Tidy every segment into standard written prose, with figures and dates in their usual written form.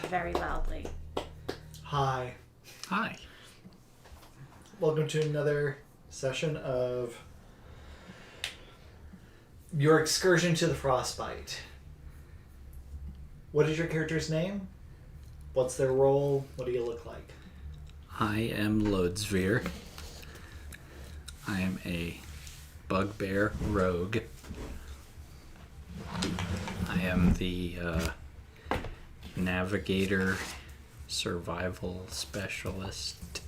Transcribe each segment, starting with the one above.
very loudly. Hi. Hi. Welcome to another session of your excursion to the Frostbite. What is your character's name? What's their role? What do you look like? I am Loadsveer. I am a bugbear rogue. I am the navigator survival specialist.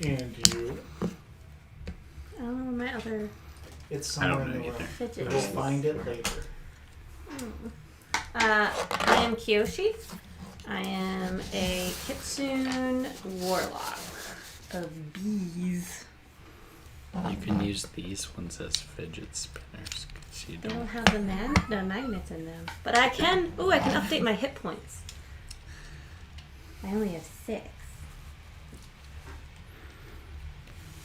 And you? Oh, my other It's somewhere in the room. fidget. We'll find it later. I am Kiyoshi. I am a Kitsune warlock of bees. You can use these ones as fidget spinners because you They don't don't. have the magnets in them. But I can, I can update my hit points. I only have 6.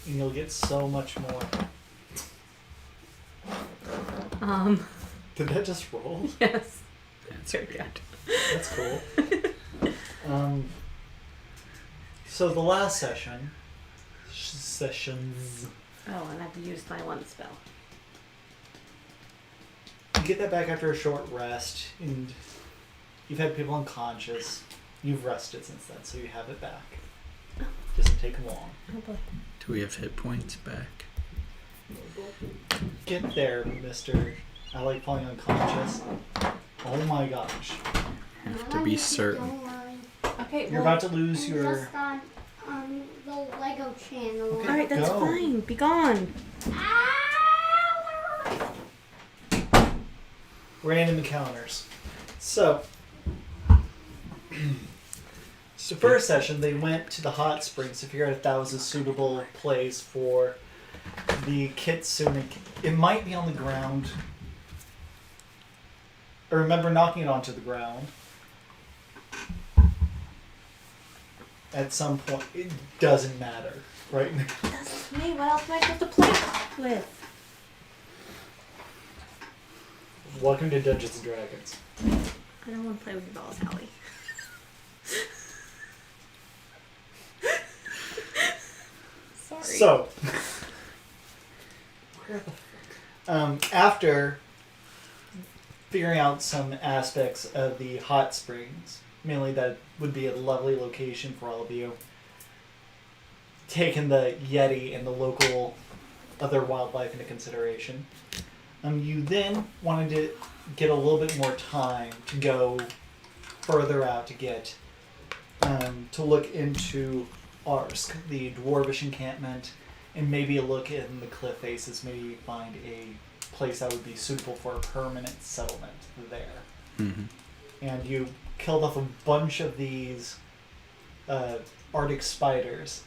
And you'll get so much more. Did that just roll? Yes. That's Very weird. That's cool. So the last sessions, Oh, and I've used my one spell. you get that back after a short rest, and you've had people unconscious. You've rested since then, so you have it back. Doesn't take long. Oh boy. Do we have hit points back? Get there, mister. I like falling unconscious. Oh my gosh. Have to be certain. Don't worry. Okay, You're about to lose I'm your... just on the Lego channel. Okay. Alright, that's Go. fine. Be gone. Ow! random encounters. So, the first session, they went to the hot springs to figure out if that was a suitable place for the kitsune. It might be on the ground. I remember knocking it onto the ground. At some point, it doesn't matter, right? That's me. What else am I supposed to play with? Welcome to Dungeons and Dragons. I don't want to play with your dolls, Hallie. Sorry. So, where the fuck? After figuring out some aspects of the hot springs, mainly that would be a lovely location for all of you, taking the Yeti and the local other wildlife into consideration, you then wanted to get a little bit more time to go further out to get to look into Arsk, the dwarvish encampment, and maybe a look in the cliff faces, maybe find a place that would be suitable for a permanent settlement there. Mm-hmm. And you killed off a bunch of these Arctic spiders,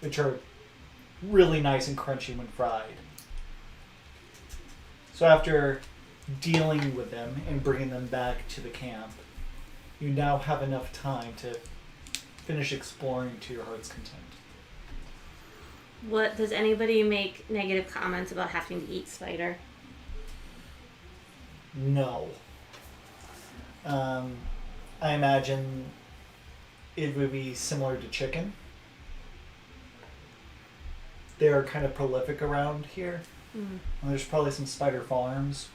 which are really nice and crunchy when fried. So after dealing with them and bringing them back to the camp, you now have enough time to finish exploring to your heart's content. What does anybody make negative comments about having to eat spider? No. I imagine it would be similar to chicken. They are kind of prolific around here. Mm. And there's probably some spider farms.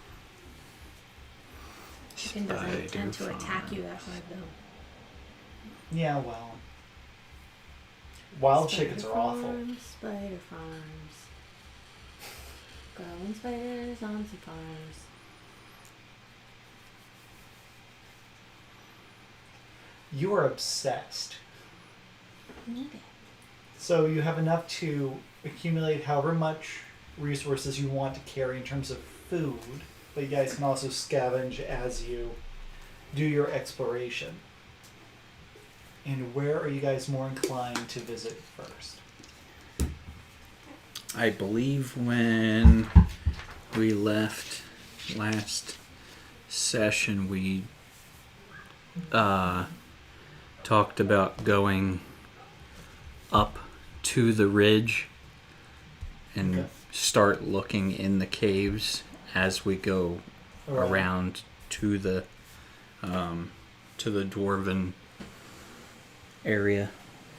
Chicken doesn't tend to attack you that hard, though. Yeah, well. Wild Spider chickens are awful. farms, Spider farms. Growing spiders on some farms. You are obsessed. I need it. So you have enough to accumulate however much resources you want to carry in terms of food, but you guys can also scavenge as you do your exploration. And where are you guys more inclined to visit first? I believe when we left last session, we talked about going up to the ridge and Okay. start looking in the caves as we go around to the dwarven area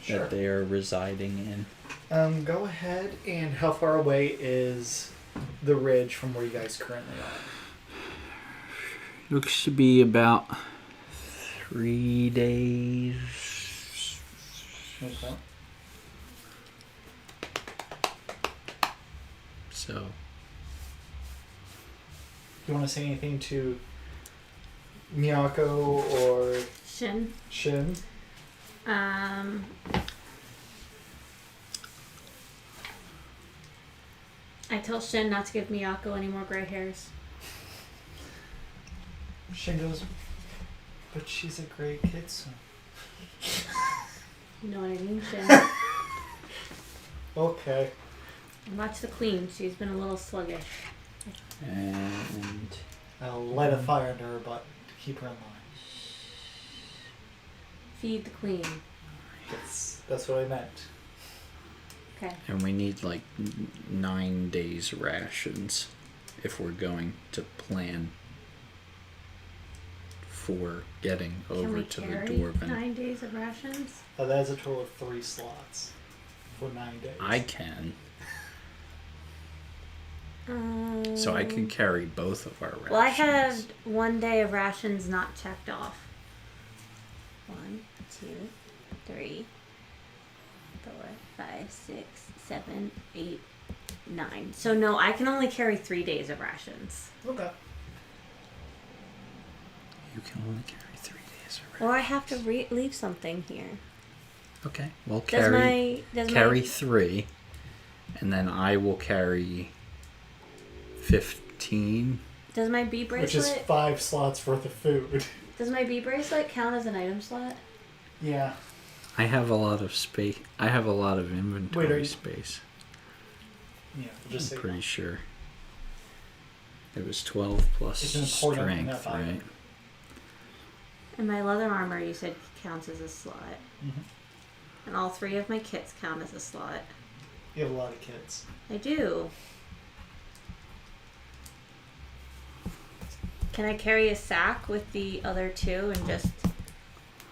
Sure. that they are residing in. Go ahead, and how far away is the ridge from where you guys currently are? Looks to be about 3 days. Okay. So You want to say anything to Miyako or Shin. Shin? I tell Shin not to give Miyako any more gray hairs. Shin goes, but she's a great kitsu. You know what I mean, Shin? Okay. And watch the queen. She's been a little sluggish. and I'll light a fire under her butt to keep her in line. Feed the queen. That's what I meant. Okay. and we need like 9 days rations if we're going to plan for getting Can over we to carry the dwarven. 9 days of rations? That is a total of 3 slots for 9 days. I can, so I can carry both of our rations. Well, I had 1 day of rations not checked off. 1, 2, 3, 4, 5, 6, 7, 8, 9. So no, I can only carry 3 days of rations. Okay. You can only carry 3 days of rations. Or I have to leave something here. Okay, well Does carry my carry 3, and then I will carry 15. does my bee Which is bracelet 5 slots worth of food. does my bee bracelet count as an item slot? Yeah. I have a lot of space. I have a lot of inventory Wait, are you- space. Yeah, we'll just say I'm pretty that. sure. It was 12 plus It's important strength, enough item. right? And my leather armor you said counts as a slot. Mhm. And all 3 of my kits count as a slot. You have a lot of kids. I do. Can I carry a sack with the other 2 and just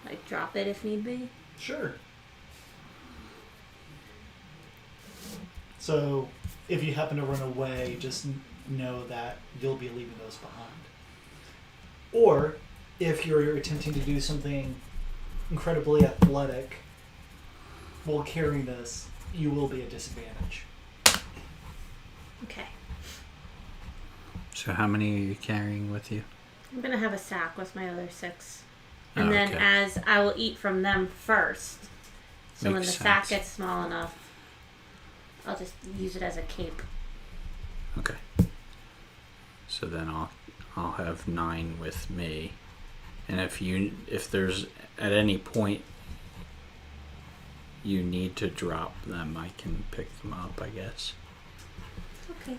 like drop it if need be? Sure. So, if you happen to run away, just know that you'll be leaving those behind. Or, if you're attempting to do something incredibly athletic while carrying this, you will be at disadvantage. Okay. So how many are you carrying with you? I'm gonna have a sack with my other 6. And Oh, then okay. as I will eat from them first. So when the Makes sack sense. gets small enough, I'll just use it as a cape. Okay. So then I'll have 9 with me, and if there's at any point you need to drop them, I can pick them up, I guess. Okay,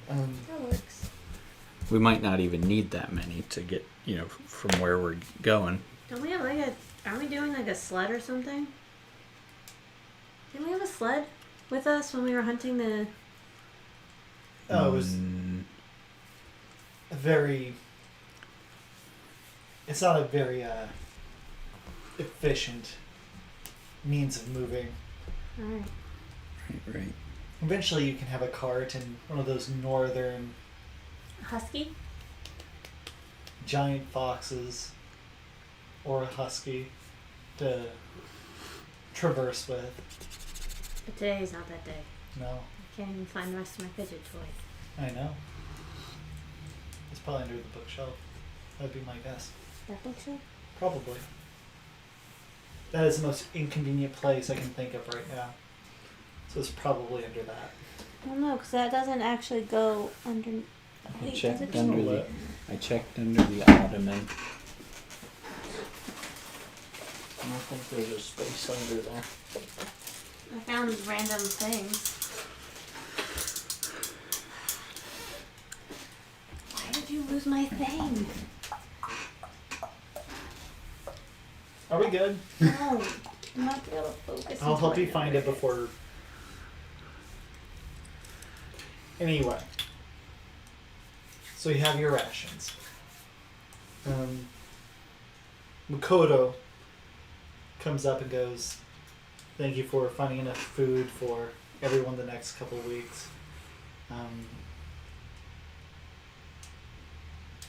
Um, that works. We might not even need that many to get, from where we're going. Don't we have aren't we doing like a sled or something? Didn't we have a sled with us when we were hunting the... it was a very... It's not a very efficient means of moving. Alright. Right. Eventually you can have a cart and one of those northern Husky? giant foxes or a husky to traverse with. But today's not that day. No, I can't even find the rest of my fidget toy. I know. It's probably under the bookshelf. That'd be my guess. That bookshelf? Probably. That is the most inconvenient place I can think of right now. So it's probably under that. I don't know, because that doesn't actually go under... I Wait, checked does it under go- the ottoman. I don't think there's a space under there. I found random things. Why did you lose my thing? Are we good? No, I'm not able to focus. I'll until help I you find it remember before. Anyway. So you have your rations. Makoto comes up and goes, "Thank you for finding enough food for everyone the next couple of weeks.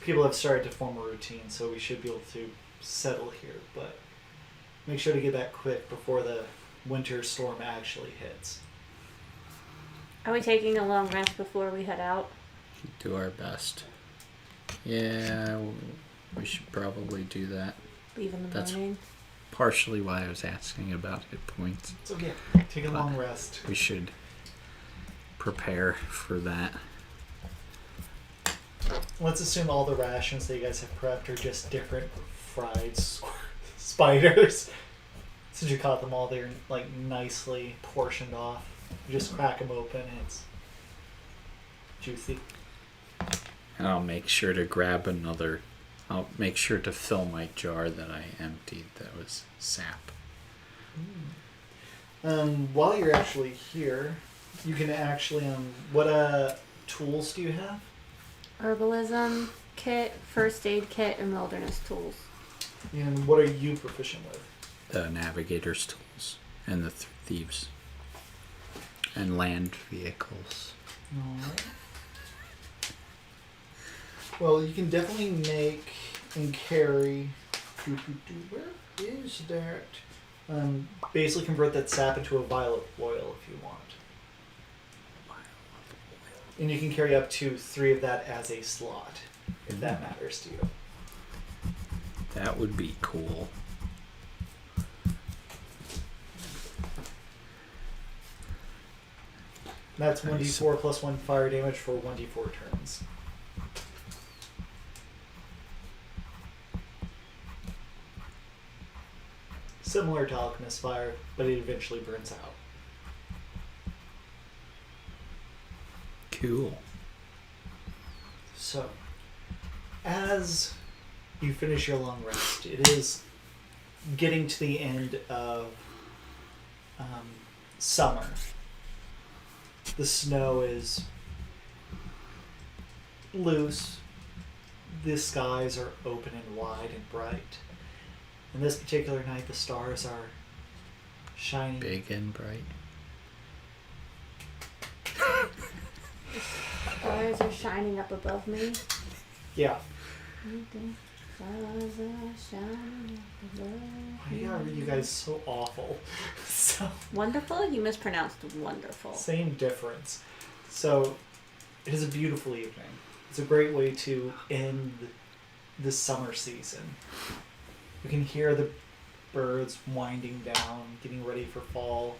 People have started to form a routine, so we should be able to settle here, but make sure to get back quick before the winter storm actually hits." Are we taking a long rest before we head out? Do our best. Yeah, we should probably do that. Leave in the That's- morning? Partially why I was asking about hit points. So yeah, take a long rest. We should prepare for that. Let's assume all the rations that you guys have prepped are just different fried spiders. Since you caught them all, they're like nicely portioned off. You just crack them open and it's juicy. And I'll make sure to grab another. I'll make sure to fill my jar that I emptied that was sap. While you're actually here, you can actually what tools do you have? Herbalism kit, first aid kit, and wilderness tools. And what are you proficient with? The navigator's tools and the thieves and land vehicles. Alright. Well, you can definitely make and carry. Where is that? Basically, convert that sap into a violet oil if you want. And you can carry up to 3 of that as a slot, if that matters to you. That would be cool. That's Nice. 1d4 plus 1 fire damage for 1d4 turns. Similar to Alchemist Fire, but it eventually burns out. Cool. So, as you finish your long rest, it is getting to the end of summer. The snow is loose. The skies are open and wide and bright. And this particular night, the stars are shining. Big and bright. Stars are shining up above me. Yeah. Stars are shining up above Why are you guys so awful? So. Wonderful? You mispronounced wonderful. Same difference. So, it is a beautiful evening. It's a great way to end the summer season. You can hear the birds winding down, getting ready for fall.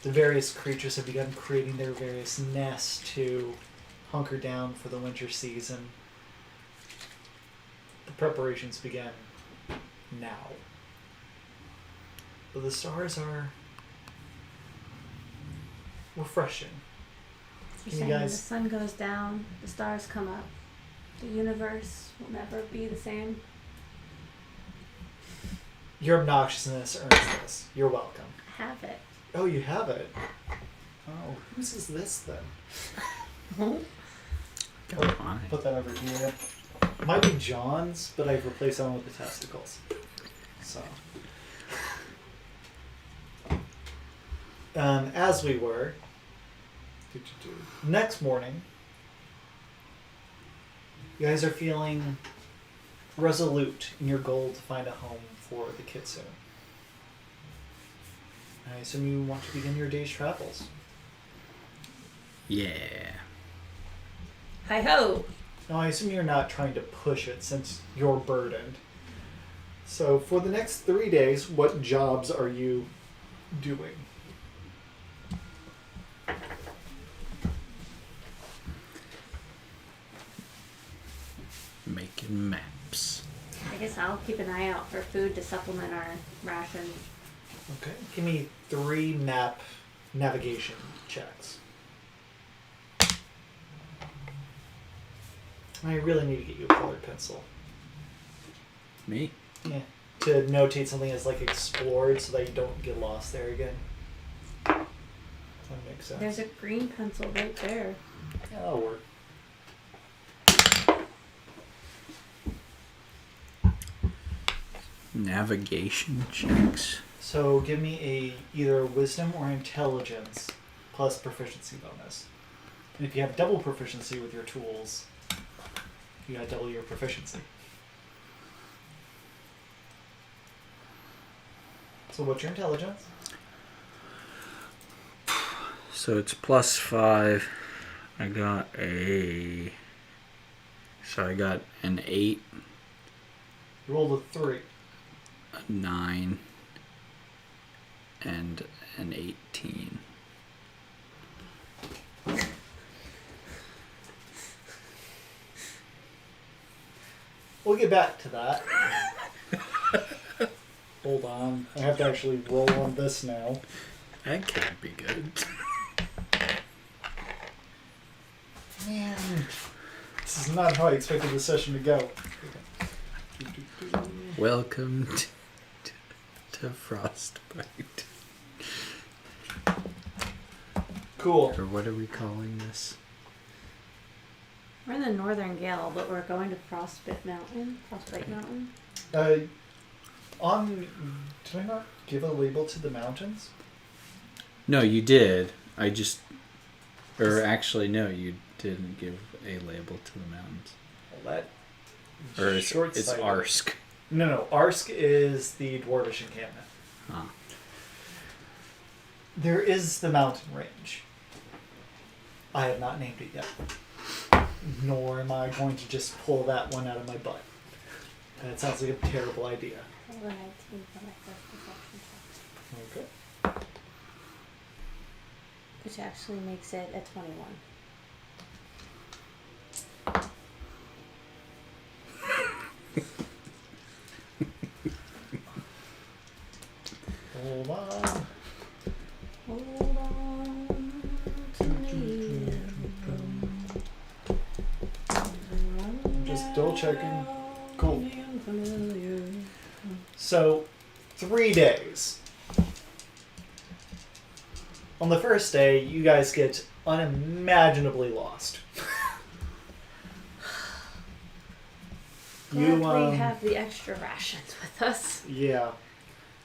The various creatures have begun creating their various nests to hunker down for the winter season. The preparations begin now. But the stars are refreshing. You're Can you saying guys- the sun goes down, the stars come up. The universe will never be the same. Your obnoxiousness earns this. You're welcome. Have it. Oh, you have it. Oh, whose is this then? Come on. Put that over here. It might be John's, but I've replaced that one with the testicles. So. As we were. Next morning, you guys are feeling resolute in your goal to find a home for the kitsune. I assume you want to begin your day's travels. Yeah. Hi ho! Now, I assume you're not trying to push it since you're burdened. So, for the next 3 days, what jobs are you doing? Making maps. I guess I'll keep an eye out for food to supplement our ration. Okay. Give me 3 map navigation checks. I really need to get you a colored pencil. Me? Yeah. To notate something as like explored so that you don't get lost there again. That makes sense. There's a green pencil right there. That'll work. Navigation checks. So give me either a wisdom or intelligence plus proficiency bonus. And if you have double proficiency with your tools, you got double your proficiency. So what's your intelligence? So it's +5. I got an 8, You rolled a 3. a 9, and an 18. We'll get back to that. Hold on. I have to actually roll on this now. That can't be good. Man, this is not how I expected the session to go. Welcome to Frostbite. Cool. Or what are we calling this? We're in the Northern Gale, but we're going to Frostbite Mountain. Did I not give a label to the mountains? No, you did. Actually, no, you didn't give a label to the mountains. Well, that Or it's short-sighted. Arsk. No. Arsk is the dwarvish encampment. Huh. There is the mountain range. I have not named it yet. Nor am I going to just pull that one out of my butt. That sounds like a terrible idea. Okay. Which actually makes it a 21. Hold on. Hold on to me. I'm just double checking. Cool. So, 3 days. On the first day, you guys get unimaginably lost. Glad we have the extra rations with us. Yeah.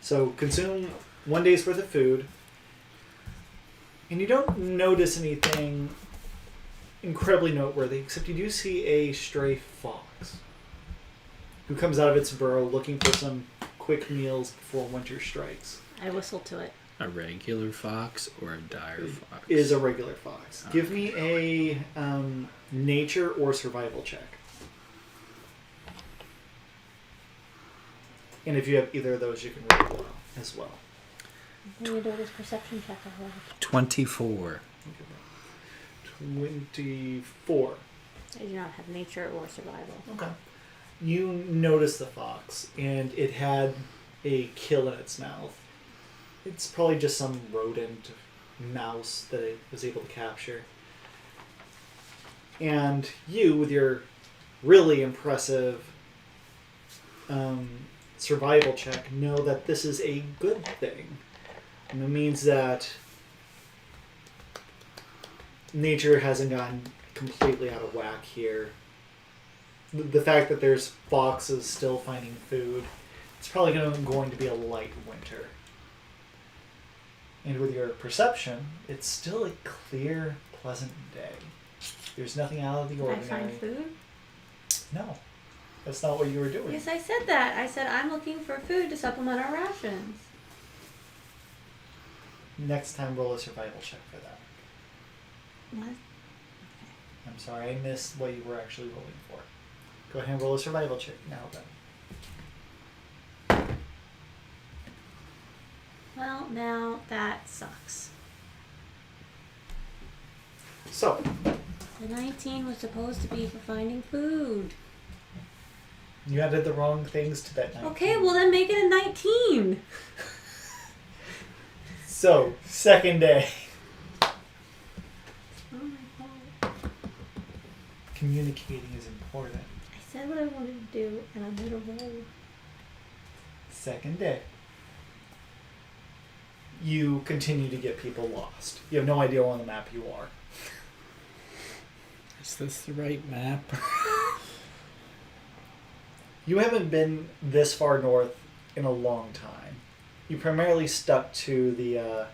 So consume 1 day's worth of food. And you don't notice anything incredibly noteworthy, except you do see a stray fox who comes out of its burrow looking for some quick meals before winter strikes. I whistle to it. A regular fox or a dire fox? It is a regular fox. Okay. Give me a nature or survival check. And if you have either of those, you can roll as well. When you do this perception check, I will. 24. 24. I do not have nature or survival. Okay. You notice the fox, and it had a kill in its mouth. It's probably just some rodent, mouse that it was able to capture. And you, with your really impressive survival check, know that this is a good thing. And it means that nature hasn't gone completely out of whack here. The fact that there's foxes still finding food, it's probably going to be a light winter. And with your perception, it's still a clear, pleasant day. There's nothing out of the Can I ordinary. find food? No. That's not what you were doing. Yes, I said that. I said I'm looking for food to supplement our rations. Next time, roll a survival check for that. What? I'm sorry, I missed what you were actually rolling for. Go ahead and roll a survival check now then. Well, now that sucks. So, The 19 was supposed to be for finding food. you added the wrong things to that 19. Okay, well then make it a 19. So, second day. Oh my god. Communicating is important. I said what I wanted to do, and I made a roll. Second day. You continue to get people lost. You have no idea on the map you are. Is this the right map? You haven't been this far north in a long time. You primarily stuck to the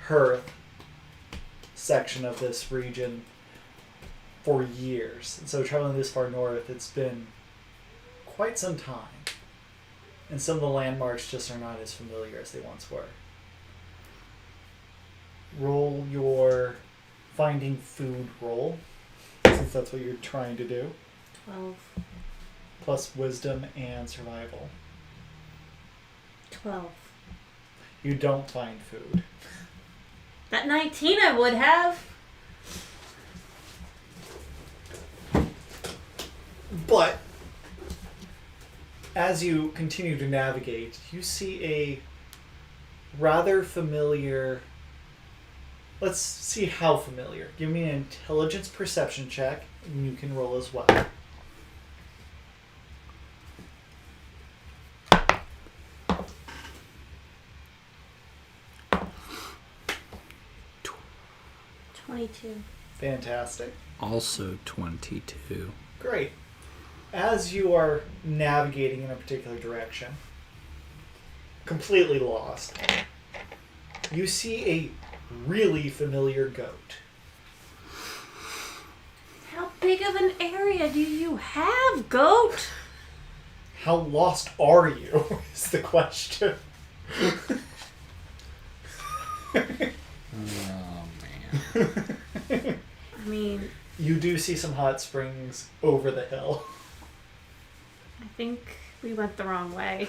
Hearth section of this region for years. And so traveling this far north, it's been quite some time. And some of the landmarks just are not as familiar as they once were. Roll your finding food roll, since that's what you're trying to do. 12. Plus wisdom and survival. 12. You don't find food. That 19 I would have. But as you continue to navigate, you see a rather familiar... Let's see how familiar. Give me an intelligence perception check, and you can roll as well. Tw- 22. Fantastic. Also 22. Great. As you are navigating in a particular direction, completely lost, you see a really familiar goat. How big of an area do you have, goat? How lost are you, is the question. Oh, man. I mean, You do see some hot springs over the hill. I think we went the wrong way.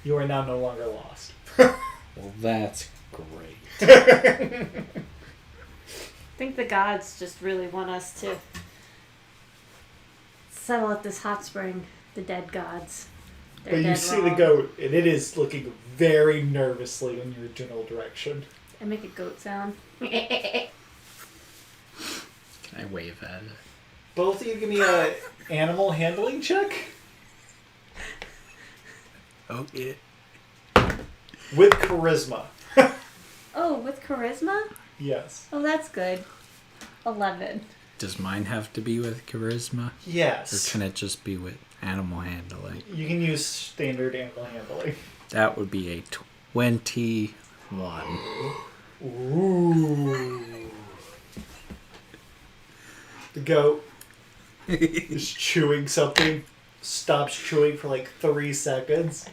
You are now no longer lost. Well, that's great. I think the gods just really want us to settle at this hot spring. The dead gods. They're But you dead see the wrong. goat, and it is looking very nervously in your general direction. I make a goat sound. Can I wave at it? Both of you give me a animal handling check Oh, yeah. with charisma. Oh, with charisma? Yes. Oh, that's good. 11. Does mine have to be with charisma? Or Yes. can it just be with animal handling? You can use standard animal handling. That would be a 21. Ooh. The goat is chewing something, stops chewing for like 3 seconds,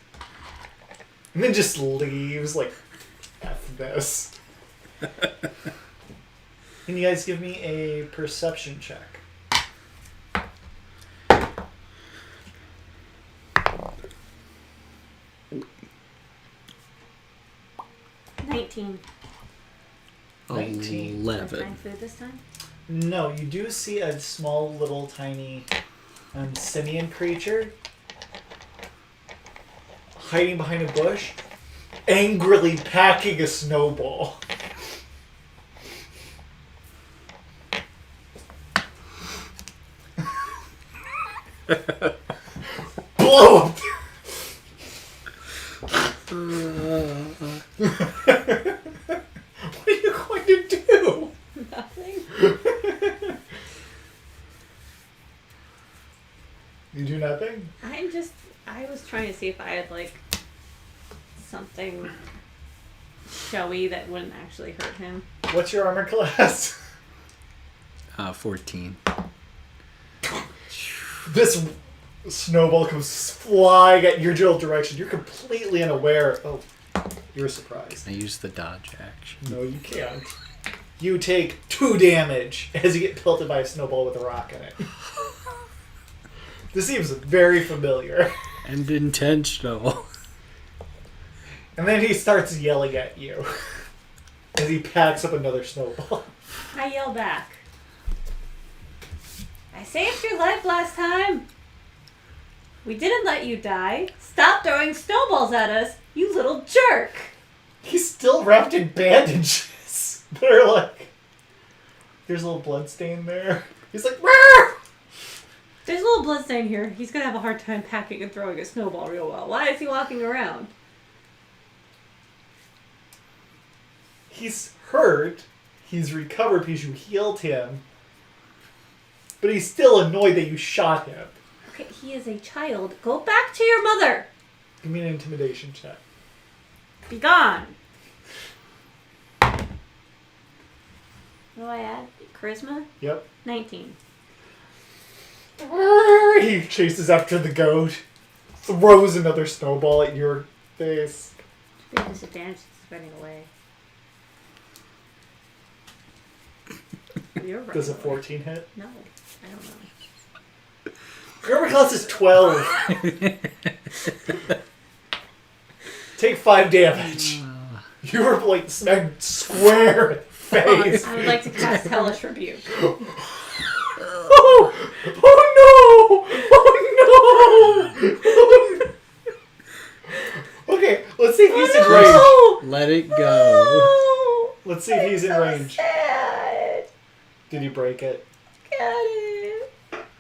and then just leaves like, F this. Can you guys give me a perception check? $19. 19. Did I 11. find food this time? No, you do see a small little tiny simian creature hiding behind a bush, angrily packing a snowball. Blow up! What are you going to do? Nothing. You do nothing? I was trying to see if I had like something showy that wouldn't actually hurt him. What's your armor class? 14. This snowball comes flying at your general direction. You're completely unaware. Oh, you're surprised. I use the dodge action. No, you can't. You take 2 damage as you get pelted by a snowball with a rock in it. This seems very familiar. And intentional. And then he starts yelling at you as he packs up another snowball. I yell back. I saved your life last time. We didn't let you die. Stop throwing snowballs at us, you little jerk. He's still wrapped in bandages. They're like, there's a little blood stain there. He's like, "Rah!" There's a little bloodstain here. He's gonna have a hard time packing and throwing a snowball real well. Why is he walking around? He's hurt. He's recovered because you healed him. But he's still annoyed that you shot him. Okay, he is a child. Go back to your mother. Give me an intimidation check. Be gone. What do I add? Charisma? Yep. 19. He chases after the goat, throws another snowball at your face. Should be a disadvantage to running away. You're right. Does a 14 hit? No, I don't know. Your armor class is 12. Take 5 damage. You were like smacked square in the face. I would like to cast Hellish Rebuke. Oh no! Oh no! Okay, let's see if he's in range. Let it go. Oh, Let's see if he's in so range. sad. Did you break it? Got it.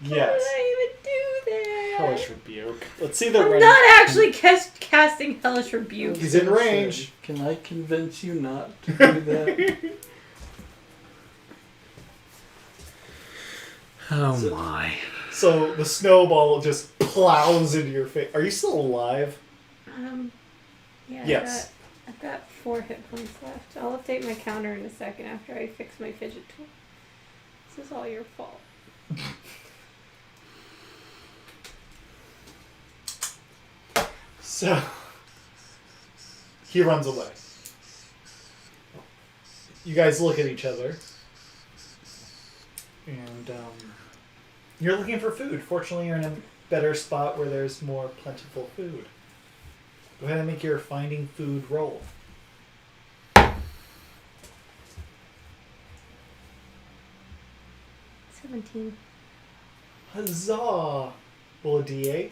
Yes. How did I even do that? Hellish Rebuke. Let's see the I'm range. not actually casting Hellish Rebuke. He's in range. Can I convince you not to do that? Oh my. So the snowball just plows into your face. Are you still alive? Yeah. Yes. I've got 4 hit points left. I'll update my counter in a second after I fix my fidget tool. This is all your fault. So he runs away. You guys look at each other. And you're looking for food. Fortunately, you're in a better spot where there's more plentiful food. Go ahead and make your finding food roll. 17. Huzzah! Roll a d8.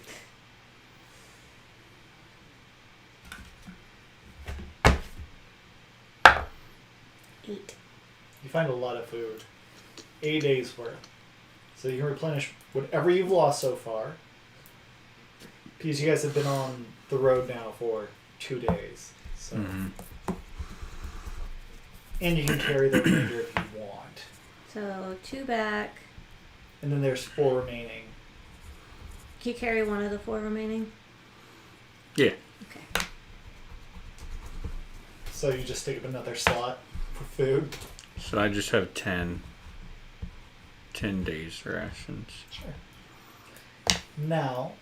Eight. You find a lot of food. 8 days worth. So you can replenish whatever you've lost so far. Because you guys have been on the road now for 2 days. So. And you can carry the remainder if you want. So 2 back. And then there's 4 remaining. Can you carry one of the 4 remaining? Yeah. Okay. So you just take up another slot for food. So I just have 10 days rations. Sure. Now,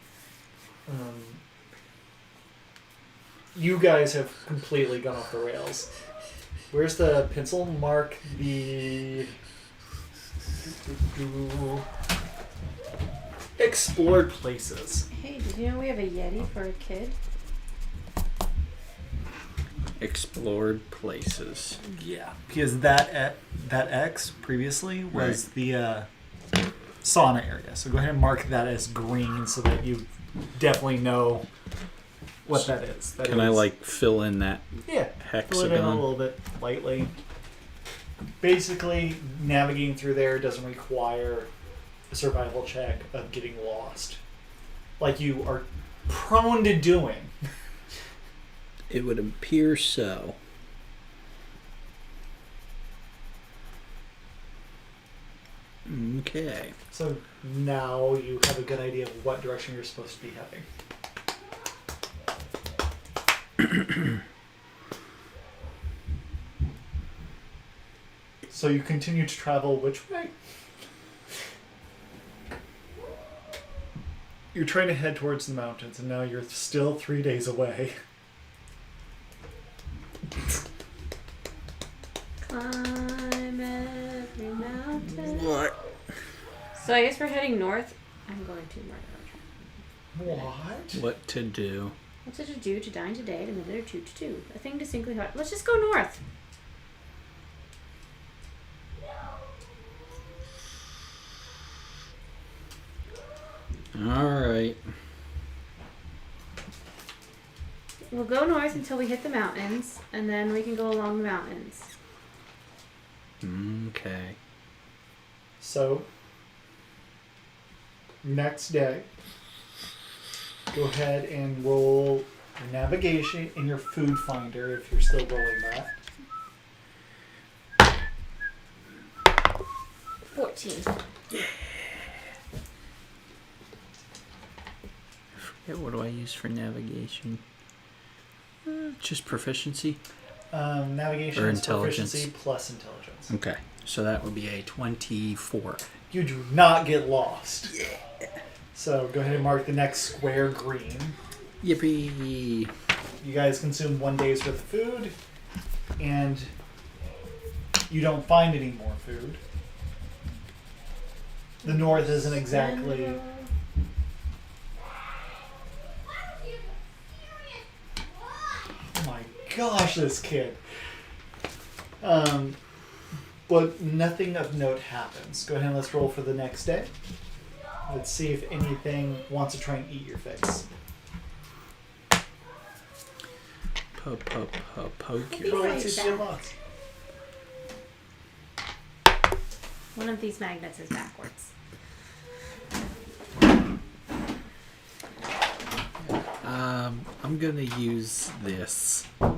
you guys have completely gone off the rails. Where's the pencil? Mark the explored places. Hey, did you know we have a Yeti for a kid? Explored places. Yeah, because that X previously was the sauna area. So go ahead and mark that as green so that you definitely know what that is. That Can is, I like fill in that fill it in a hexagon? little bit lightly. Basically, navigating through there doesn't require a survival check of getting lost, like you are prone to doing. It would appear so. Okay. So now you have a good idea of what direction you're supposed to be heading. So you continue to travel which way? You're trying to head towards the mountains, and now you're still 3 days away. Climb every mountain. What? So I guess we're heading north. I'm going to murder. What? What to do? What's it to do to dine today, to midday, or to do? A thing distinctly hot. Let's just go north. Alright. We'll go north until we hit the mountains, and then we can go along the mountains. Okay. So, next day, go ahead and roll your navigation and your food finder if you're still rolling that. 14. Yeah, what do I use for navigation? Just proficiency. Navigation Or is intelligence. proficiency plus intelligence. Okay, so that would be a 24. You do not get lost. Yeah. So go ahead and mark the next square green. Yippee! You guys consume 1 day's worth of food, and you don't find any more food. The north isn't exactly... Oh my gosh, this kid. But nothing of note happens. Go ahead and let's roll for the next day. Let's see if anything wants to try and eat your face. Poke Maybe your like face. that. One of these magnets is backwards. I'm gonna use this. Do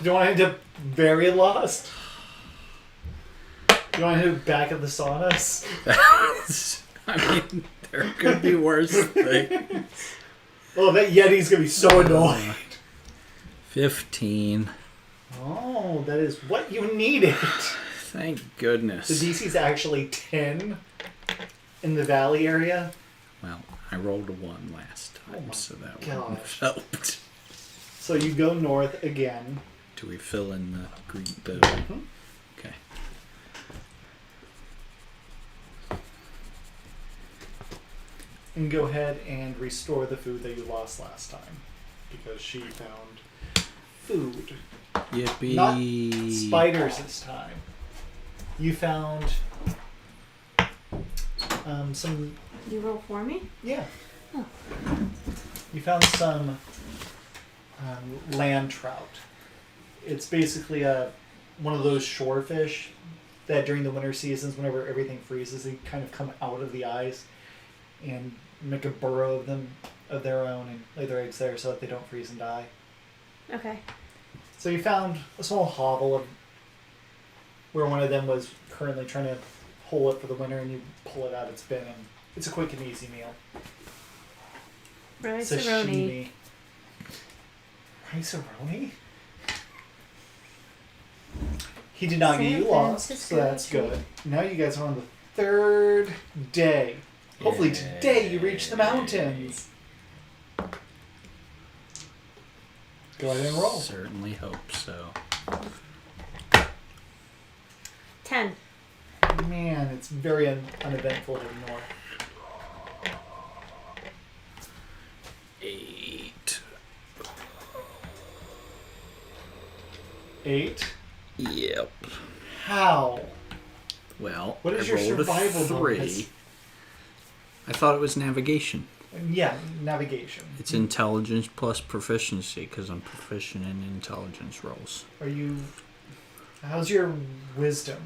you want to end up very lost? Do you want to end up back at the saunas? I mean, there could be worse things. Oh, that Yeti's going to be so annoyed. 15. Oh, that is what you needed. Thank goodness. The DC's actually 10 in the valley area. Well, I rolled a 1 last time, my so that gosh. wouldn't have helped. So you go north again. Do we fill in the green bit? Mhm. Okay. And go ahead and restore the food that you lost last time. Because she found food. Yippee. Not spiders this time. You found some... You roll for me? Yeah. Oh. You found some land trout. It's basically one of those shore fish that during the winter seasons, whenever everything freezes, they kind of come out of the ice and make a burrow of their own and lay their eggs there so that they don't freeze and die. Okay. So you found a small hovel of where one of them was currently trying to hole it for the winter, and you pull it out its bin, and it's a quick and easy meal. Rice-a-roni. Rice-a-roni? He did not get you San lost, so Francisco that's treat. good. Now you guys are on the 3rd day. Hopefully today you reach the mountains. Go ahead and roll. Certainly hope so. 10. Man, it's very uneventful heading north. 8. 8? Yep. How? Well, What is I your rolled a survival 3. bonus? I thought it was navigation. Yeah, navigation. It's intelligence plus proficiency because I'm proficient in intelligence rolls. Are you... How's your wisdom?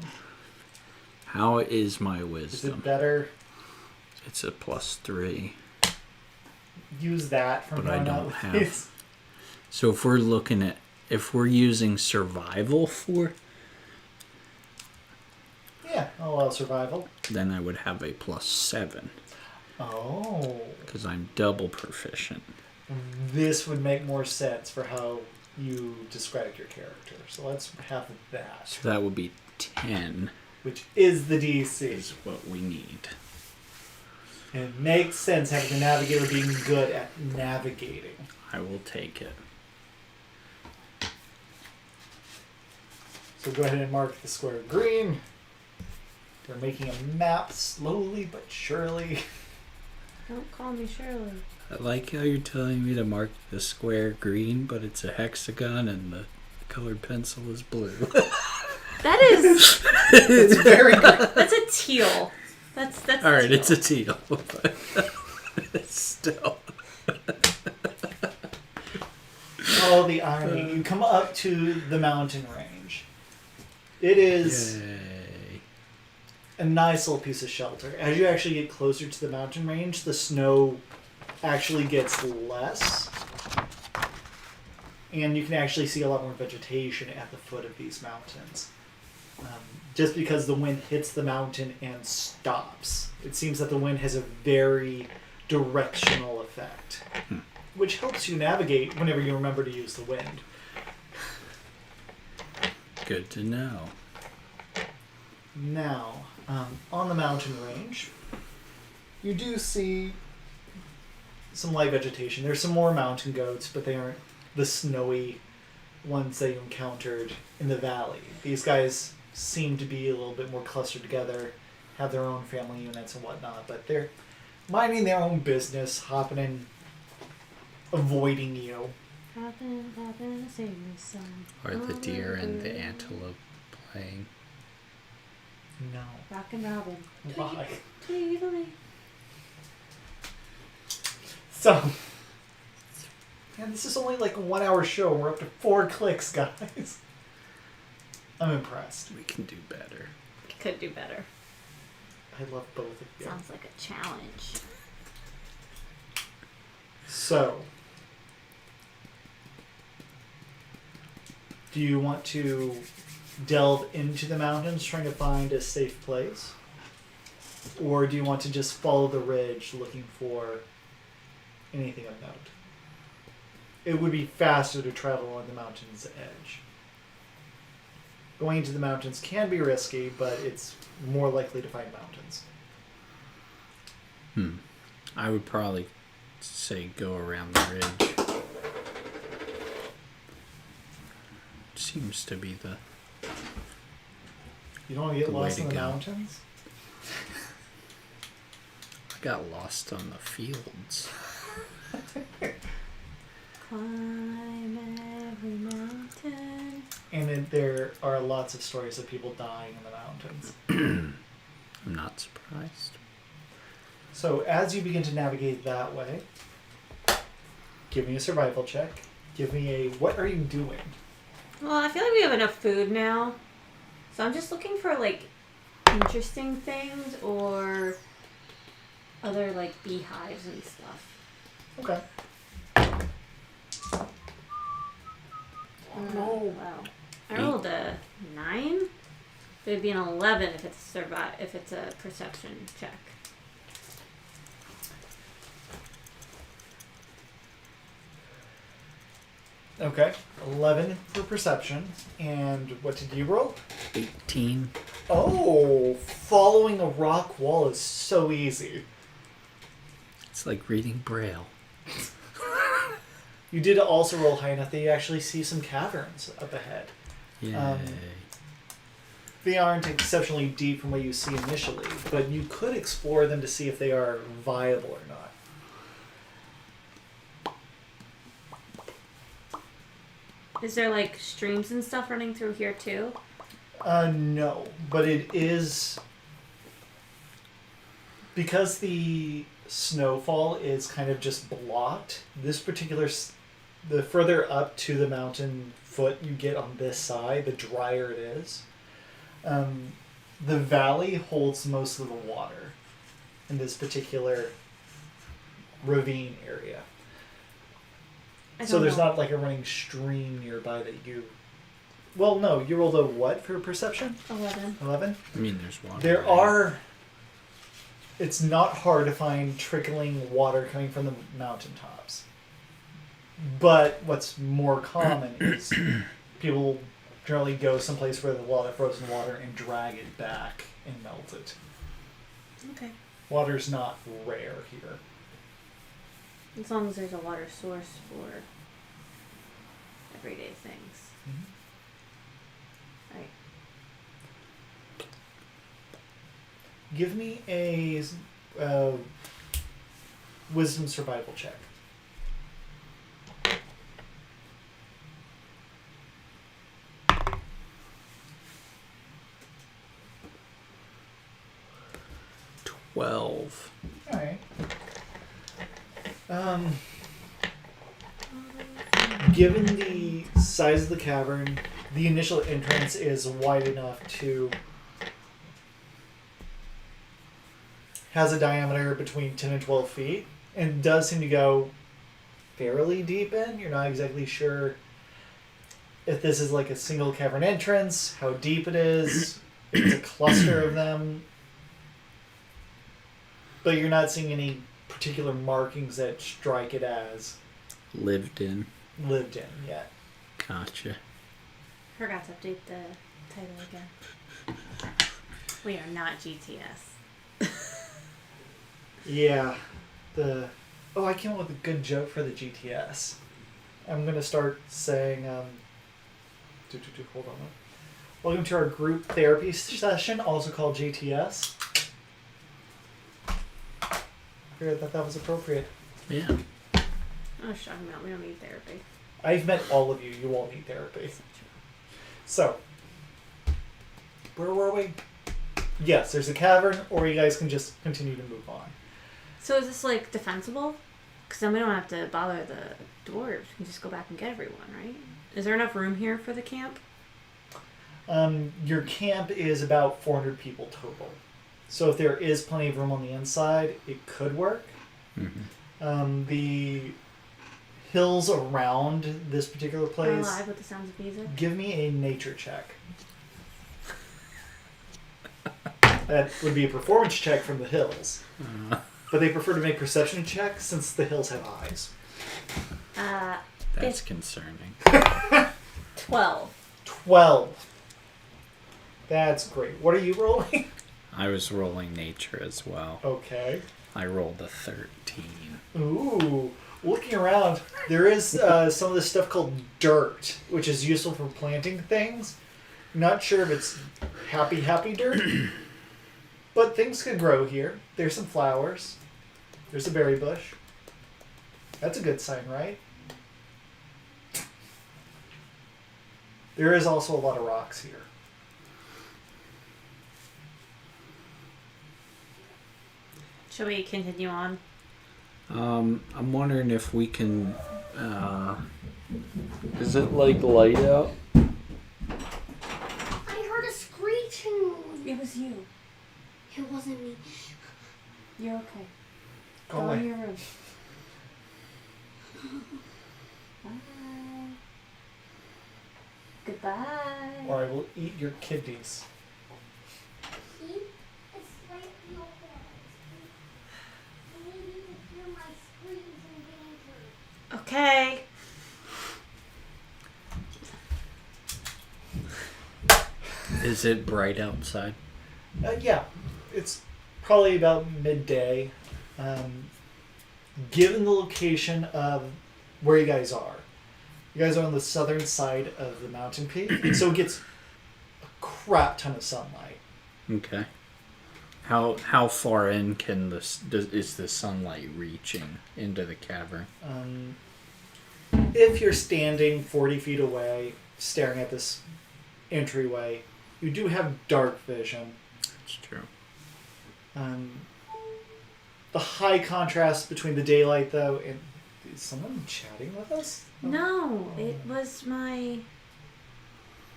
How is my Is it wisdom? better? It's a +3. Use that from But I now don't on. have- So if we're looking at, if we're using survival for, Yeah, I'll allow survival. then I would have a +7 Oh. because I'm double proficient. This would make more sense for how you described your character. So let's have that. So that would be 10 Which is the DC. is what we need. And it makes sense having the navigator being good at navigating. I will take it. So go ahead and mark the square green. We're making a map slowly but surely. Don't call me Shirley. I like how you're telling me to mark the square green, but it's a hexagon and the colored pencil is blue. That is... It's very good. That's a teal. That's All right, teal. it's a teal, but it's still. Oh, the irony. You come up to the mountain range. It is Yay. a nice little piece of shelter. As you actually get closer to the mountain range, the snow actually gets less. And you can actually see a lot more vegetation at the foot of these mountains. Just because the wind hits the mountain and stops. It seems that the wind has a very directional effect. effect, which helps you navigate whenever you remember to use the wind. Good to know. Now, on the mountain range, you do see some light vegetation. There's some more mountain goats, but they aren't the snowy ones that you encountered in the valley. These guys seem to be a little bit more clustered together, have their own family units and whatnot, but they're minding their own business, hopping and avoiding you. Hoppin', sing this song. Are the deer and the antelope playing? No. Rockin' Robin. Why? Tweedledee. So, man, this is only like a 1 hour show. We're up to 4 clicks, guys. I'm impressed. We can do better. Could do better. I love both of you. Sounds like a challenge. So, do you want to delve into the mountains trying to find a safe place? Or do you want to just follow the ridge looking for anything of note? It would be faster to travel on the mountain's edge. Going into the mountains can be risky, but it's more likely to find mountains. I would probably say go around the ridge. Seems to be the... You don't want to get The way lost to in the go. mountains? I got lost on the fields. Climb every mountain. And then there are lots of stories of people dying in the mountains. I'm not surprised. So as you begin to navigate that way, give me a survival check. Give me a what are you doing? Well, I feel like we have enough food now. So I'm just looking for, like, interesting things or other, like, beehives and stuff. Okay. Oh, wow. I rolled a 9. It would be an 11 if it's a perception check. Okay. 11 for perception. And what did you roll? 18. Oh, following a rock wall is so easy. It's like reading Braille. You did also roll high enough that you actually see some caverns up ahead. Yay. They aren't exceptionally deep from what you see initially, but you could explore them to see if they are viable or not. Is there, like, streams and stuff running through here, too? No, but it is because the snowfall is kind of just blocked. This particular, the further up to the mountain foot you get on this side, the drier it is. The valley holds most of the water in this particular ravine area. So there's not like a running stream nearby that you... Well, no, you rolled a what for perception? 11. 11? I mean, there's water. There are... It's not hard to find trickling water coming from the mountaintops. But what's more common is people generally go someplace where there's a lot of frozen water and drag it back and melt it. Okay. Water's not rare here. As long as there's a water source for everyday things. Right. Give me a wisdom survival check. $12. Alright. Given the size of the cavern, the initial entrance is wide enough to... has a diameter between 10 and 12 feet, and does seem to go fairly deep in. You're not exactly sure if this is like a single cavern entrance, how deep it is, if it's a cluster of them. But you're not seeing any particular markings that strike it as Lived in. lived in yet. Gotcha. Forgot to update the title again. We are not GTS. Yeah. I came up with a good joke for the GTS. I'm gonna start saying, hold on. Welcome to our group therapy session, also called GTS. I figured that was appropriate. Yeah. Oh, shut up. We don't need therapy. I've met all of you. You all need therapy. So, where were we? Yes, there's a cavern, or you guys can just continue to move on. So is this like defensible? Because then we don't have to bother the dwarves. We can just go back and get everyone, right? Is there enough room here for the camp? Your camp is about 400 people total. So if there is plenty of room on the inside, it could work. Mm-hmm. The hills around this particular Are place. alive with the sounds of music? Give me a nature check. That would be a performance check from the hills. But they prefer to make perception checks since the hills have eyes. That's concerning. 12. 12. That's great. What are you rolling? I was rolling nature as well. Okay. I rolled a 13. Ooh. Looking around, there is some of this stuff called dirt, which is useful for planting things. Not sure if it's happy dirt, but things can grow here. There's some flowers. There's a berry bush. That's a good sign, right? There is also a lot of rocks here. Shall we continue on? I'm wondering if we can. Is it like light out? I heard a screeching. It was you. It wasn't me. You're okay. Go Go away. in your room. Bye. Goodbye. Or I will eat your kidneys. See? It's slightly open. Maybe you can hear my screams in danger. Okay. Is it bright outside? Yeah, it's probably about midday. Given the location of where you guys are on the southern side of the mountain peak, so it gets a crap ton of sunlight. Okay. How far in can is the sunlight reaching into the cavern? If you're standing 40 feet away, staring at this entryway, you do have dark vision. That's true. The high contrast between the daylight, though, and is someone chatting with us? No, it was my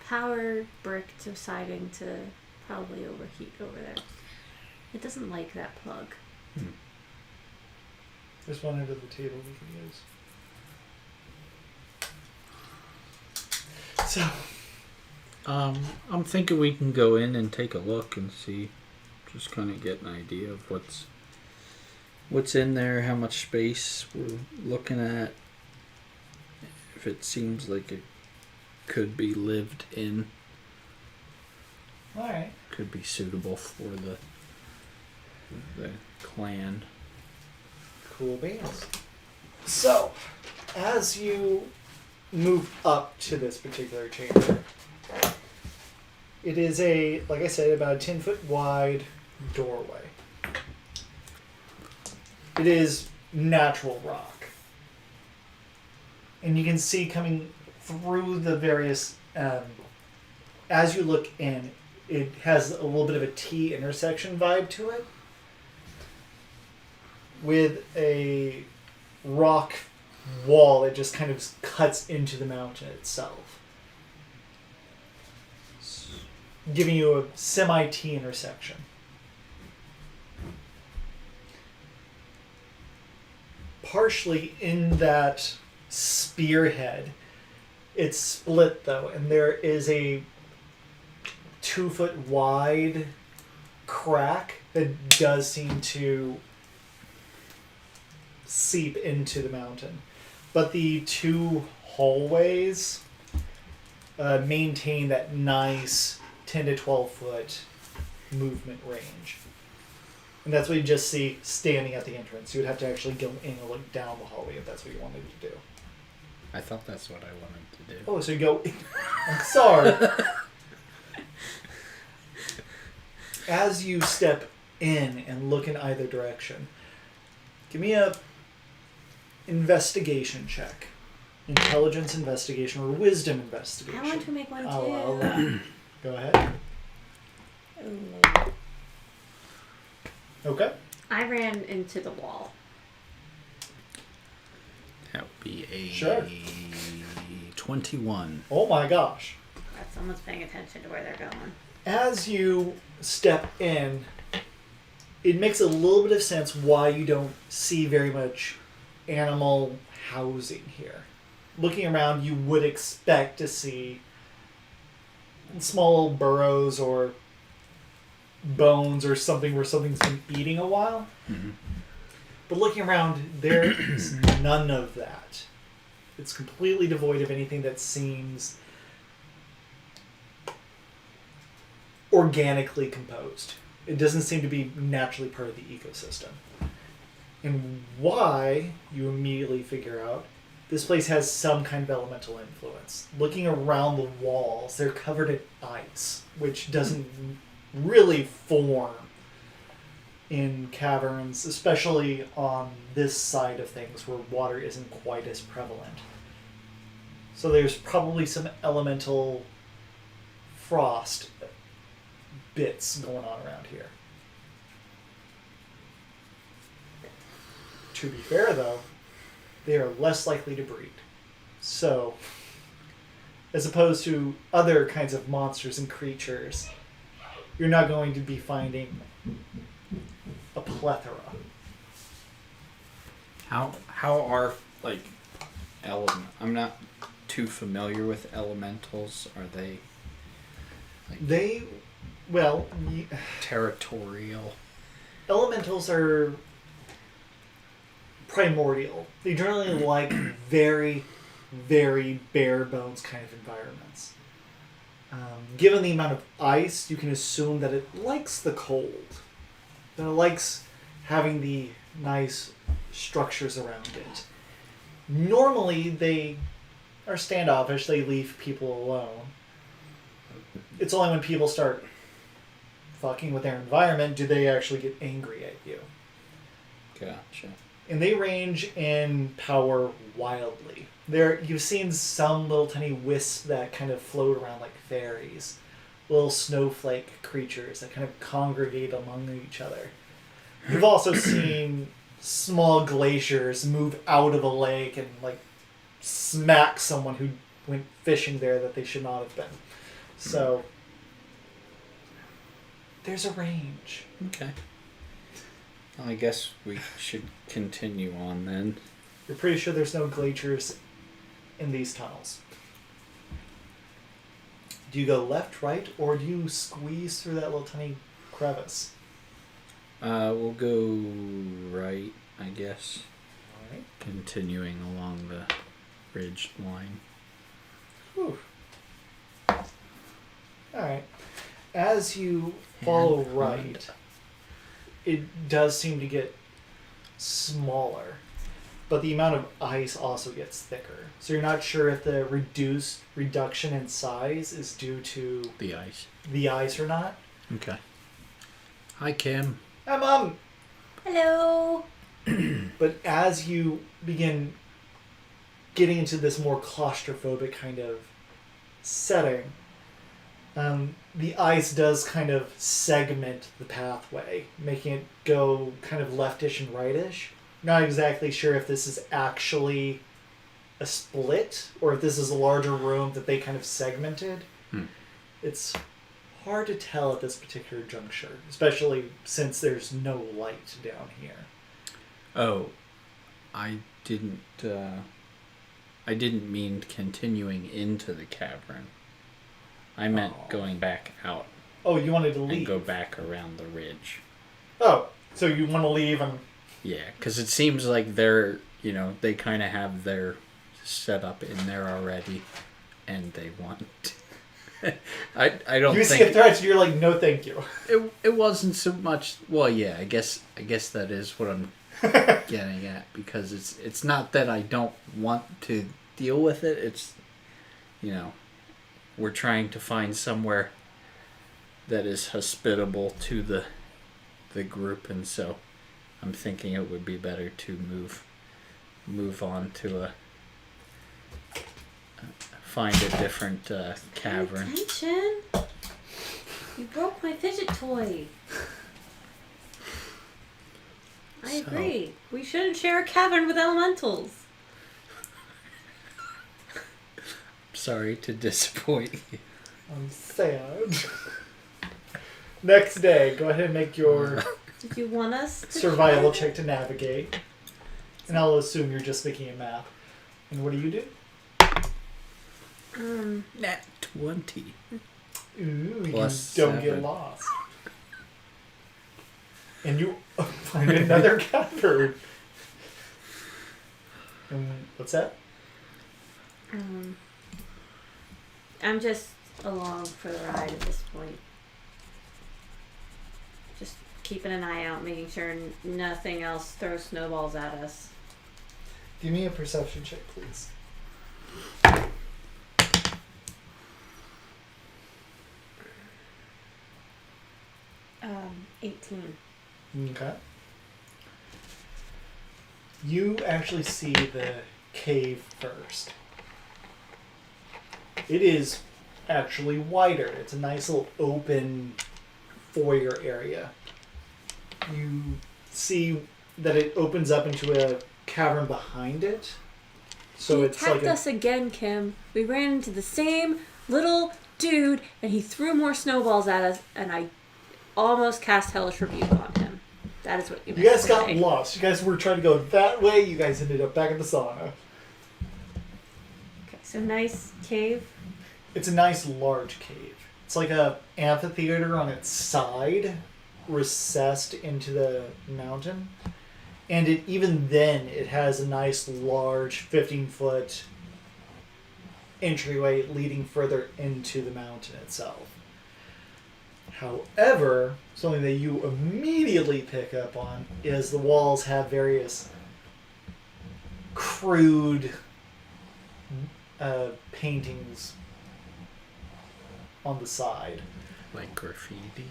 power brick deciding to probably overheat over there. It doesn't like that plug. There's one under the table we can use. So, I'm thinking we can go in and take a look and see, just kind of get an idea of what's in there, how much space we're looking at, if it seems like it could be lived in, alright. could be suitable for the clan. Cool beans. So, as you move up to this particular chamber, it is like I said, about a 10-foot wide doorway. It is natural rock. And you can see coming through the various, as you look in, it has a little bit of a T intersection vibe to it, with a rock wall that just kind of cuts into the mountain itself, giving you a semi-T intersection. Partially in that spearhead, it's split though, and there is a 2-foot wide crack that does seem to seep into the mountain. But the two hallways maintain that nice 10 to 12 foot movement range. And that's what you just see standing at the entrance. You would have to actually go in and look down the hallway if that's what you wanted to do. I thought that's what I wanted to do. Oh, so you go... I'm sorry. As you step in and look in either direction, give me a investigation check. Intelligence investigation or wisdom investigation. I want to make one too. I'll go ahead. Ooh. Okay. I ran into the wall. That would be a Sure. 21. Oh my gosh. That's someone's paying attention to where they're going. As you step in, it makes a little bit of sense why you don't see very much animal housing here. Looking around, you would expect to see small burrows or bones or something where something's been eating a while. Mm-hmm. But looking around, there is none of that. It's completely devoid of anything that seems organically composed. It doesn't seem to be naturally part of the ecosystem. And why, you immediately figure out, this place has some kind of elemental influence. Looking around the walls, they're covered in ice, which doesn't really form in caverns, especially on this side of things where water isn't quite as prevalent. So there's probably some elemental frost bits going on around here. To be fair, though, they are less likely to breed. So, as opposed to other kinds of monsters and creatures, you're not going to be finding a plethora. How are like I'm not too familiar with elementals. Are they They, well, territorial? elementals are primordial. They generally like very, very bare bones kind of environments. Given the amount of ice, you can assume that it likes the cold. That it likes having the nice structures around it. Normally, they are standoffish. They leave people alone. It's only when people start fucking with their environment do they actually get angry at you. Gotcha. And they range in power wildly. You've seen some little tiny wisps that kind of float around like fairies. Little snowflake creatures that kind of congregate among each other. You've also seen small glaciers move out of a lake and like smack someone who went fishing there that they should not have been. So there's a range. Okay. Well, I guess we should continue on then. You're pretty sure there's no glaciers in these tunnels. Do you go left, right, or do you squeeze through that little tiny crevice? We'll go right, I guess. Alright. Continuing along the ridge line. Whew. Alright. As you follow And right, it does seem to get smaller, but the amount of ice also gets thicker. So you're not sure if the reduction in size is due to The ice. the ice or not. Okay. Hi, Kim. Hi, Mom! Hello. But as you begin getting into this more claustrophobic kind of setting, the ice does kind of segment the pathway, making it go kind of leftish and rightish. Not exactly sure if this is actually a split or if this is a larger room that they kind of segmented. It's hard to tell at this particular juncture, especially since there's no light down here. Oh, I didn't mean continuing into the cavern. I meant going back out Oh, you wanted to and leave? go back around the ridge. Oh, so you want to leave and Yeah, because it seems like they're, they kind of have their setup in there already, and they want. I don't You think see a threat, and you're like, no, thank you. it wasn't so much. Well, yeah, I guess that is what I'm getting at, because it's not that I don't want to deal with it. It's, we're trying to find somewhere that is hospitable to the group, and so I'm thinking it would be better to move on to find a different cavern. Attention! You broke my fidget toy. I agree. We shouldn't share a cavern with elementals. Sorry to disappoint you. I'm sad. Next day, go ahead and make your Did you want us to survival try check to navigate. And I'll assume you're just making a map. And what do you do? Nat 20. Ooh, Plus you don't 7. get lost. And you find another cavern. And what's that? I'm just along for the ride at this point. Just keeping an eye out, making sure nothing else throws snowballs at us. Give me a perception check, please. 18. Okay. You actually see the cave first. It is actually wider. It's a nice little open foyer area. You see that it opens up into a cavern behind it. So He it's attacked like us again, Kim. We ran into the same little dude, and he threw more snowballs at us, and I almost cast Hellish Rebuke on him. That is what you you guys meant got to say. lost. You guys were trying to go that way. You guys ended up back in the sauna. Okay, so nice cave. It's a nice large cave. It's like a amphitheater on its side, recessed into the mountain. And even then, it has a nice large 15-foot entryway leading further into the mountain itself. However, something that you immediately pick up on is the walls have various crude paintings on the side. Like graffiti.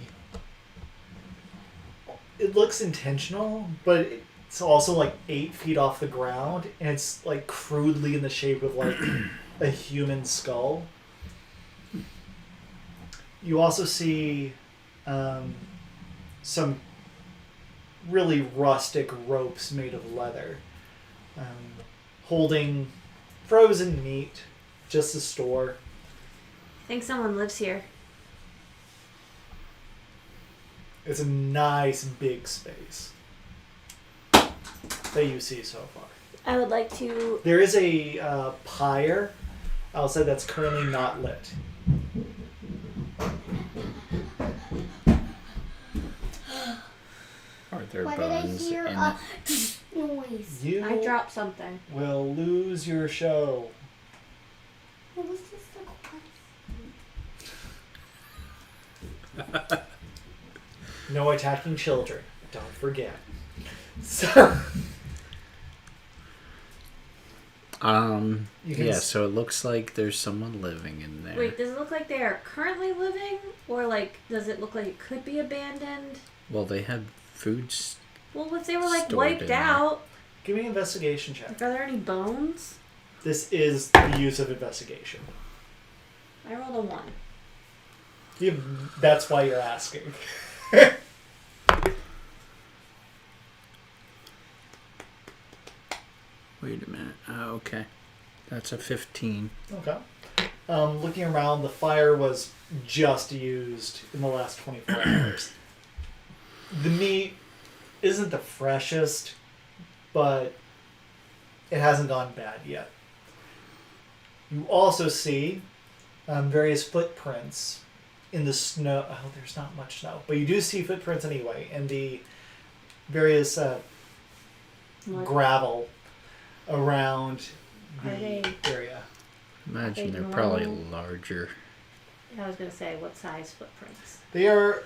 It looks intentional, but it's also like 8 feet off the ground, and it's like crudely in the shape of like a human skull. You also see some really rustic ropes made of leather, holding frozen meat, just to store. I think someone lives here. It's a nice big space that you see so far. I would like to... There is a pyre outside that's currently not lit. Are there Why did I bones hear in a it? noise? You I dropped something. will lose your show. What was this the No attacking children. Don't forget. So, you can Yeah, so it looks like there's someone living in there. Wait, does it look like they are currently living? Or like, does it look like it could be abandoned? Well, they had food. Well, if they were like Stored in wiped there. out, give me an investigation check. like, are there any bones? This is the use of investigation. I rolled a 1. That's why you're asking. Wait a minute. Oh, okay. That's a 15. Okay. Looking around, the fire was just used in the last 24 hours. The meat isn't the freshest, but it hasn't gone bad yet. You also see various footprints in the snow. Oh, there's not much snow, but you do see footprints anyway in the various What? gravel around Are the they- area. Imagine They they're probably normal? larger. I was gonna say what size footprints. They are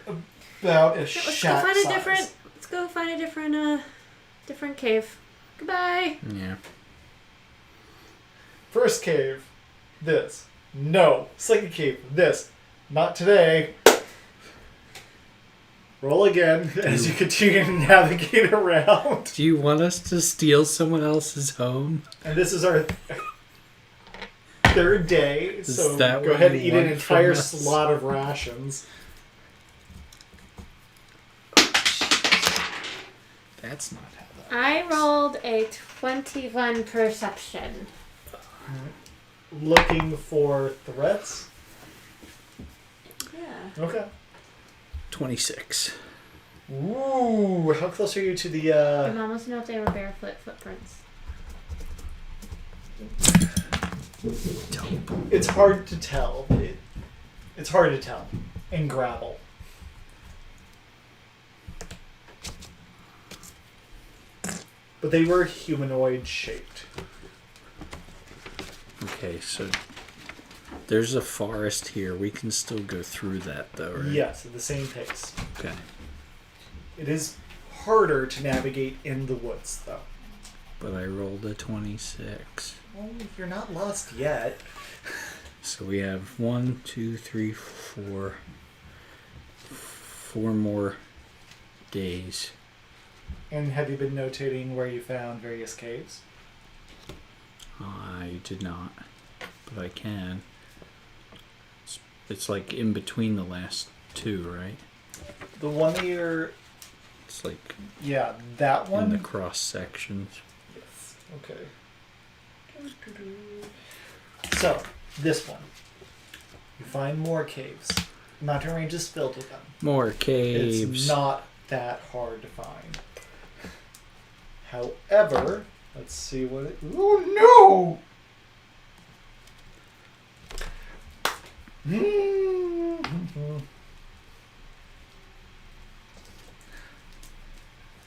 about a Let's go shack find a size. different. Let's go find a different cave. Goodbye. Yeah. First cave, this. No. Second cave, this. Not today. Roll again as you continue to navigate around. Do you want us to steal someone else's home? And this is our third day, Is so that go what ahead and you eat an want from entire us? slot of rations. That's not how that. I rolled a 21 perception. Looking for threats. Yeah. Okay. 26. Ooh, how close are you to the My mom wants to know if they were barefoot footprints. It's hard to tell. It's hard to tell in gravel. But they were humanoid shaped. Okay, so there's a forest here. We can still go through that though, right? Yes, at the same pace. Okay. It is harder to navigate in the woods, though. But I rolled a 26. Well, you're not lost yet. So we have 1, 2, 3, 4. 4 more days. And have you been notating where you found various caves? I did not, but I can. It's like in between the last two, right? The one that you're... It's like Yeah, that one? in the cross sections. Yes. Okay. So, this one. You find more caves. Mountain range is filled with them. More caves. It's not that hard to find. However, let's see what it... Oh, no!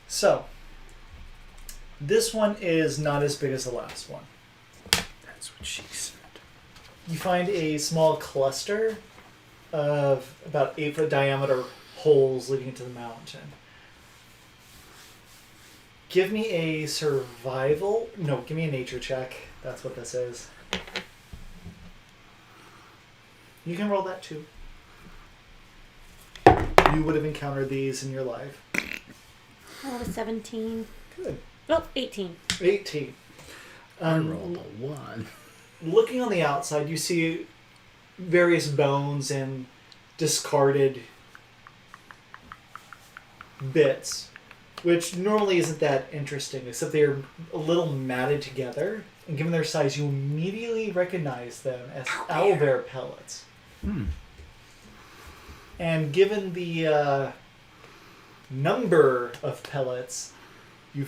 So, this one is not as big as the last one. That's what she said. You find a small cluster of about 8-foot diameter holes leading into the mountain. Give me a survival. No, give me a nature check. That's what this is. You can roll that too. You would have encountered these in your life. I rolled a 17. Good. Oh, 18. 18. I rolled a 1. Looking on the outside, you see various bones and discarded bits, which normally isn't that interesting, except they are a little matted together. And given their size, you immediately recognize them as owlbear pellets. And given the number of pellets, you're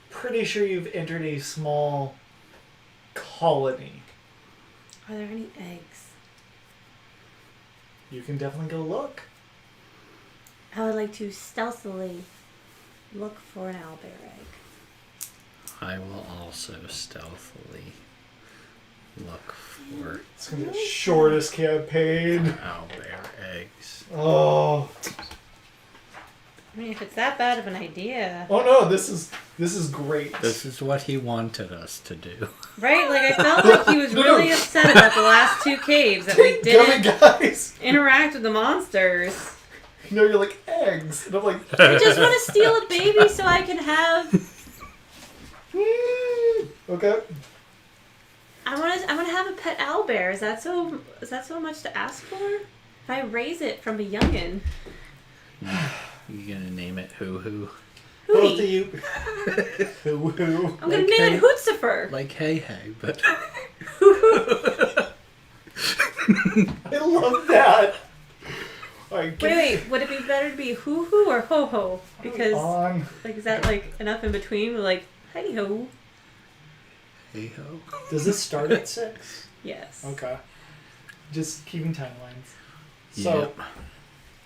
pretty sure you've entered a small colony. Are there any eggs? You can definitely go look. I would like to stealthily look for an owlbear egg. I will also stealthily look for It's gonna be the shortest campaign. owlbear eggs. Oh. I mean, if it's that bad of an idea. Oh no, this is great. This is what he wanted us to do. Right? Like, I felt like he was really upset about the last two caves that we Gummy didn't guys. interact with the monsters. You know, you're like eggs. And I'm like, I just want to steal a baby so I can have... okay. I want to have a pet owlbear. Is that so much to ask for? If I raise it from a youngin. You gonna name it Hoo Hoo? Both of Hootie. you. Who? I'm going to name it Hootzifer. Like Hey Hey, but I love that. Alright, Wait, would it be better to be hoo hoo or ho ho? Because, on. like, is that, like, enough in between? We're like, hey ho. Hey Ho. Does this start at 6? Yes. Okay. Just keeping timelines. So, Yep.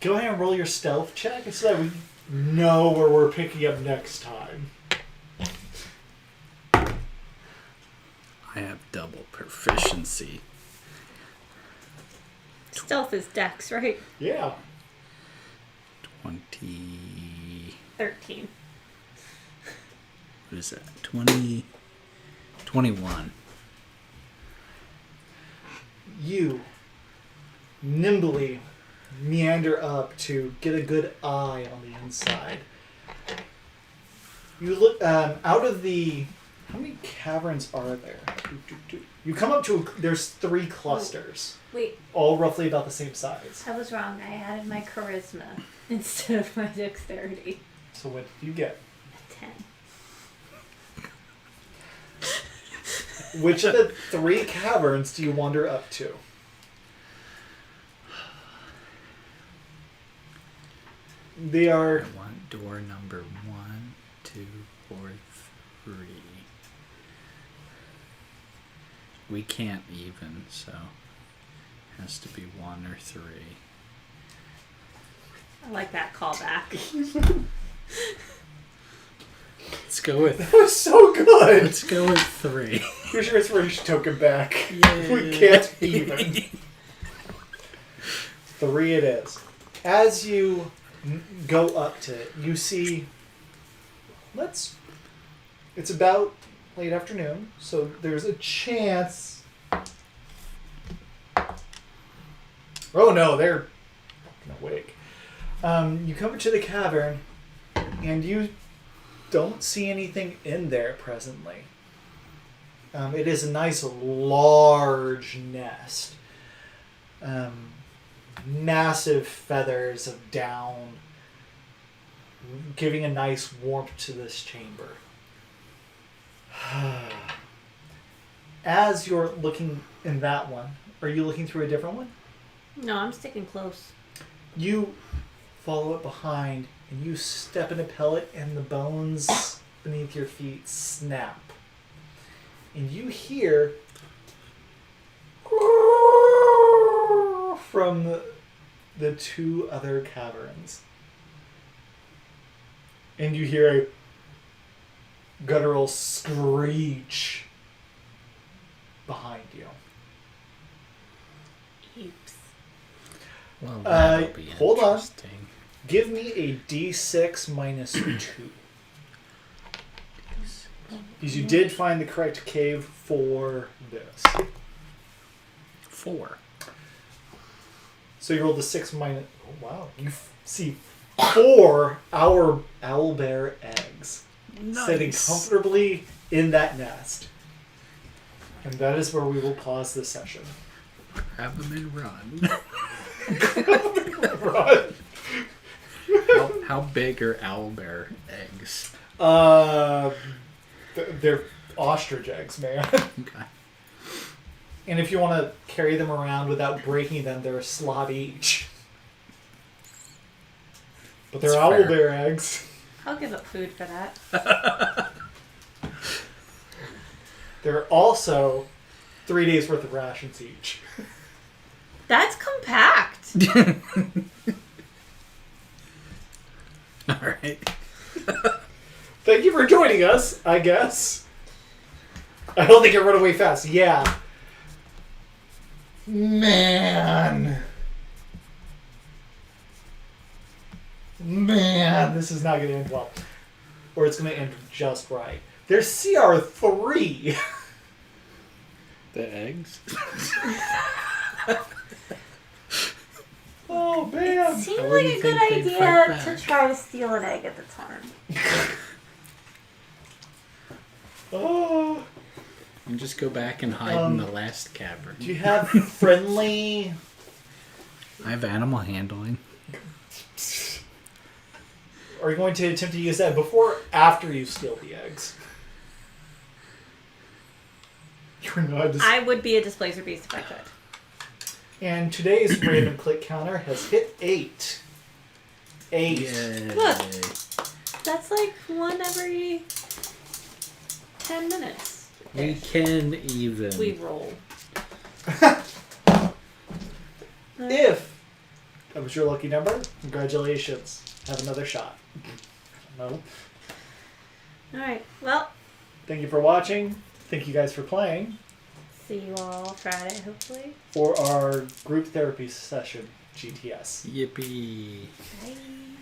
go ahead and roll your stealth check so that we know where we're picking up next time. I have double proficiency. Stealth is dex, right? Yeah. 20. 13. What is that? 20. 21. You nimbly meander up to get a good eye on the inside. You look out of the. How many caverns are there? You come up to. There's 3 clusters, Wait, all roughly about the same size. I was wrong. I added my charisma instead of my dexterity. So what did you get? 10. Which of the 3 caverns do you wander up to? They are. I want door number 1, 2, 4, 3. We can't even, so it has to be 1 or 3. I like that callback. Let's go with. That was so good! Let's go with 3. Here's your inspiration token back. Yay. We can't even. 3 it is. As you go up to it, you see. It's about late afternoon, so there's a chance. Oh no, they're fucking awake. You come into the cavern, and you don't see anything in there presently. It is a nice large nest. Massive feathers of down, giving a nice warmth to this chamber. As you're looking in that one, are you looking through a different one? No, I'm sticking close. You follow it behind, and you step in a pellet, and the bones beneath your feet snap. And you hear from the 2 other caverns. And you hear a guttural screech behind you. Oops. Well, that'll be hold on. interesting. Give me a d6 minus 2. Because you did find the correct cave for this. 4. So you rolled the 6 minus... Oh, wow. You see 4 owlbear eggs sitting comfortably in that nest. And that is where we will pause this session. Grab them and run. Right. How big are owlbear eggs? They're ostrich eggs, man. Okay. And if you want to carry them around without breaking them, they're a slot each. But they're That's fair. owlbear eggs. I'll give up food for that. They're also 3 days worth of rations each. That's compact. All right. Thank you for joining us, I guess. I don't think it run away fast. Yeah. Man, this is not going to end well. Or it's going to end just right. There's CR3. The eggs? Oh, man. It seemed How like do you a good think they'd idea fight to back? try to steal an egg at the time. Oh. And just go back and hide in the last cavern. Do you have friendly... I have animal handling. Are you going to attempt to use that before or after you steal the eggs? You're not I would be a displacer beast if I could. And today's random click counter has hit 8. 8. Yay. Look. That's like one every 10 minutes. We can even. We roll. If that was your lucky number, congratulations. Have another shot. No. Alright, well, Thank you for watching. Thank you guys for playing. See you all Friday, hopefully. for our group therapy session, GTS. Yippee. Bye.